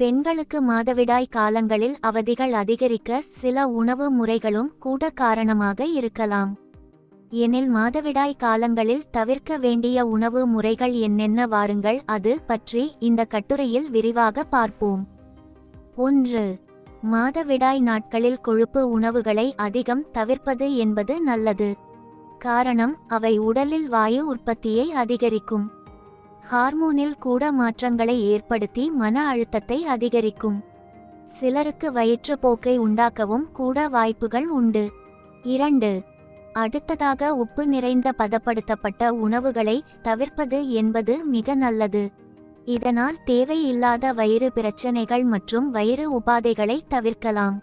பெண்களுக்கு மாதவிடாய் காலங்களில் அவதிகள் அதிகரிக்க சில உணவு முறைகளும் கூட காரணமாக இருக்கலாம். எனில் மாதவிடாய் காலங்களில் தவிர்க்க வேண்டிய உணவு முறைகள் என்னென்ன, வாருங்கள் அது பற்றி இந்த கட்டுரையில் விரிவாக பார்ப்போம். 1. மாதவிடாய் நாட்களில் கொழுப்பு உணவுகளை அதிகம் தவிர்ப்பது என்பது நல்லது. காரணம், அவை உடலில் வாயு உற்பத்தியை அதிகரிக்கும், ஹார்மோனில் கூட மாற்றங்களை ஏற்படுத்தி மன அழுத்தத்தை அதிகரிக்கும், சிலருக்கு வயிற்றுப்போக்கை உண்டாக்கவும் கூட வாய்ப்புகள் உண்டு. 2. அடுத்ததாக உப்பு நிறைந்த பதப்படுத்தப்பட்ட உணவுகளை தவிர்ப்பது என்பது மிக நல்லது. இதனால் தேவையில்லாத வயிறு பிரச்சனைகள் மற்றும் வயிறு உபாதைகளை தவிர்க்கலாம்.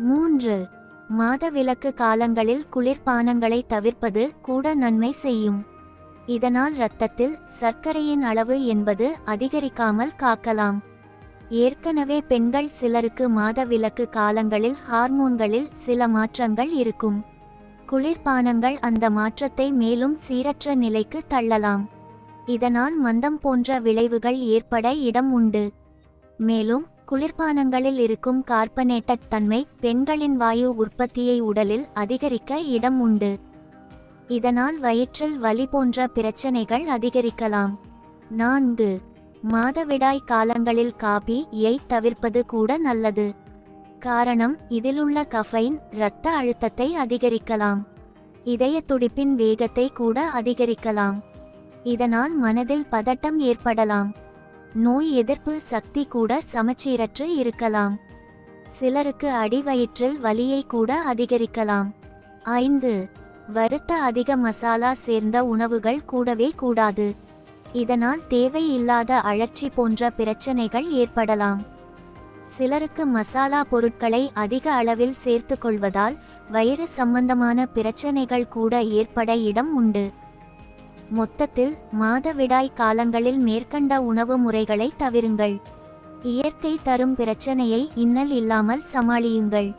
3. மாதவிலக்கு காலங்களில் குளிர்பானங்களை தவிர்ப்பது கூட நன்மை செய்யும். இதனால் இரத்தத்தில் சர்க்கரையின் அளவு என்பது அதிகரிக்காமல் காக்கலாம். ஏற்கனவே பெண்கள் சிலருக்கு மாதவிலக்கு காலங்களில் ஹார்மோன்களில் சில மாற்றங்கள் இருக்கும். குளிர்பானங்கள் அந்த மாற்றத்தை மேலும் சீரற்ற நிலைக்கு தள்ளலாம். இதனால் மந்தம் போன்ற விளைவுகள் ஏற்பட இடம் உண்டு. மேலும் குளிர்பானங்களில் இருக்கும் கார்பனேட்டட் தன்மை பெண்களின் வாயு உற்பத்தியை உடலில் அதிகரிக்க இடம் உண்டு. இதனால் வயிற்றில் வலி போன்ற பிரச்சனைகள் அதிகரிக்கலாம். 4. மாதவிடாய் காலங்களில் காபியை தவிர்ப்பது கூட நல்லது. காரணம், இதிலுள்ள கஃபைன் இரத்த அழுத்தத்தை அதிகரிக்கலாம், இதய துடிப்பின் வேகத்தை கூட அதிகரிக்கலாம். இதனால் மனதில் பதட்டம் ஏற்படலாம், நோய் எதிர்ப்பு சக்தி கூட சமச்சீரற்று இருக்கலாம், சிலருக்கு அடிவயிற்றில் வலியை கூட அதிகரிக்கலாம். 5. வறுத்த அதிக மசாலா சேர்ந்த உணவுகள் கூடவே கூடாது. இதனால் தேவையில்லாத அழற்சி போன்ற பிரச்சனைகள் ஏற்படலாம். சிலருக்கு மசாலா பொருட்களை அதிக அளவில் சேர்த்து கொள்வதால் வயிறு சம்பந்தமான பிரச்சனைகள் கூட ஏற்பட இடம் உண்டு. மொத்தத்தில் மாதவிடாய் காலங்களில் மேற்கண்ட உணவு முறைகளை தவிருங்கள். இயற்கை தரும் பிரச்சனையை இன்னல் இல்லாமல் சமாளியுங்கள்.